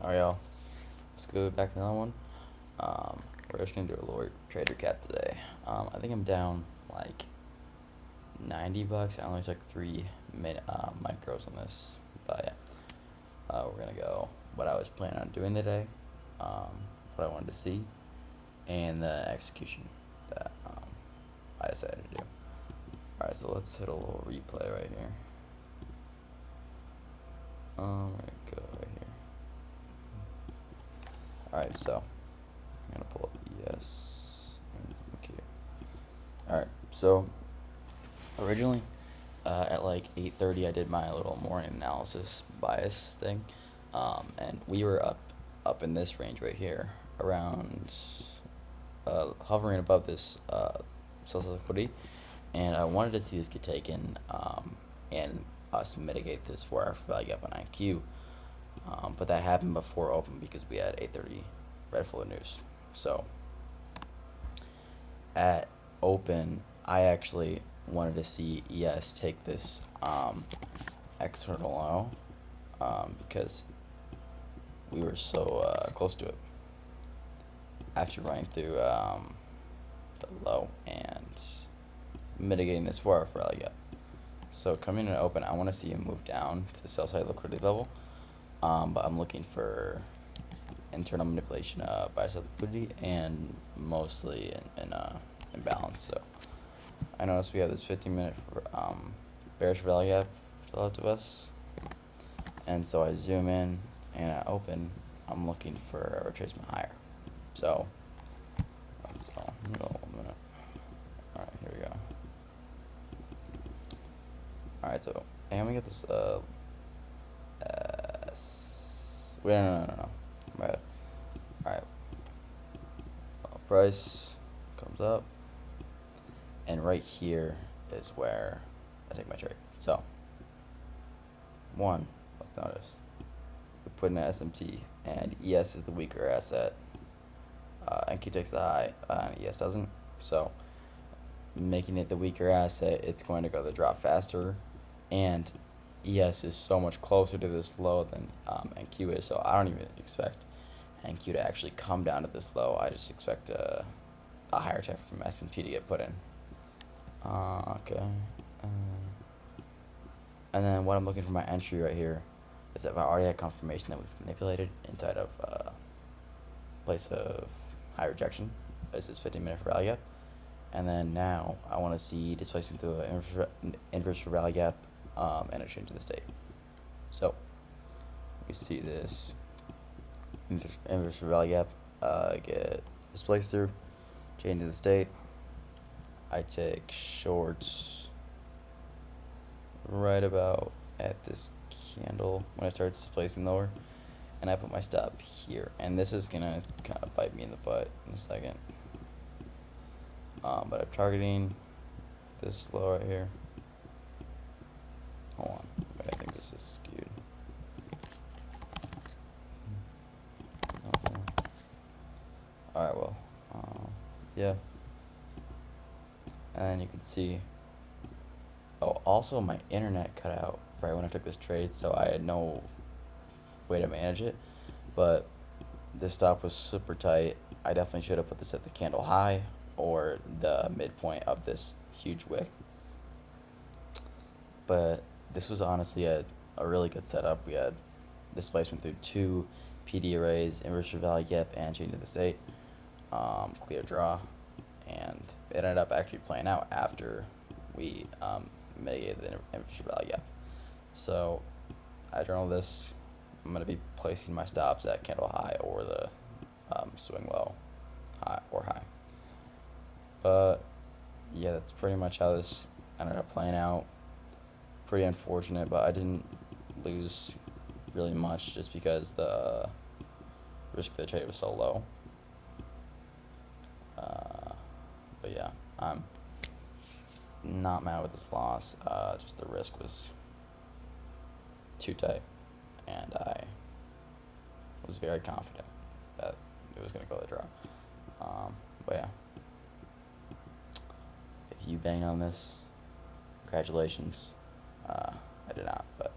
Alright, y'all. Let's go back to another one. We're just gonna do a lower trader cap today. I think I'm down like $90. I only took 3 micros on this, but yeah. We're gonna go what I was planning on doing today, what I wanted to see, and the execution that I decided to do. Alright, so let's hit a little replay right here. We're gonna go right here. Alright, so I'm gonna pull up ES. Okay. Alright, so originally at like 8:30 I did my little morning analysis bias thing, and we were up in this range right here, around hovering above this source of liquidity, and I wanted to see this get taken and us mitigate this 4-hour value gap on IQ. But that happened before open because we had 8:30 red full of news. So at open, I actually wanted to see ES take this external low because we were so close to it after running through the low and mitigating this 4-hour rally gap. So coming in open, I want to see him move down to the sell side liquidity level. But I'm looking for internal manipulation by side liquidity and mostly in balance. So I notice we have this 15-minute bearish rally gap to the left of us, and so I zoom in and I open. I'm looking for a retracement higher. So let's go a minute. All right, here we go. All right, so and we get this. Wait, no. Right. Alright. Price comes up. And right here is where I take my trade. So, let's notice. We put in an SMT, and ES is the weaker asset. NQ takes the high, and ES doesn't. So, making it the weaker asset, it's going to go the drop faster. And ES is so much closer to this low than NQ is, so I don't even expect NQ to actually come down to this low. I just expect a higher tech from SMT to get put in. Okay. And then what I'm looking for my entry right here is if I already had confirmation that we've manipulated inside of place of high rejection, is this 15-minute rally gap. And then now I want to see displacement through an inverse rally gap and a change in the state. So we see this inverse rally gap get displaced through, change in the state. I take shorts right about at this candle when it starts displacing lower, and I put my stop here, and this is gonna kind of bite me in the butt in a second. But I'm targeting this low right here. Hold on, I think this is skewed. Okay. Alright, well, yeah. And you can see, oh, also my internet cut out right when I took this trade, so I had no way to manage it. But this stop was super tight. I definitely should have put this at the candle high or the midpoint of this huge wick. But this was honestly a really good setup. We had displacement through 2 PD arrays, inverse value gap, and change in the state. Clear draw. And it ended up actually playing out after we mitigated the inverse value gap. So I journal this. I'm going to be placing my stops at candle high or the swing low, high or high. But yeah, that's pretty much how this ended up playing out. Pretty unfortunate, but I didn't lose really much just because the risk of the trade was so low. But yeah, I'm not mad with this loss. Just the risk was too tight, and I was very confident that it was going to go the draw. But yeah, if you bang on this, congratulations. I did not, but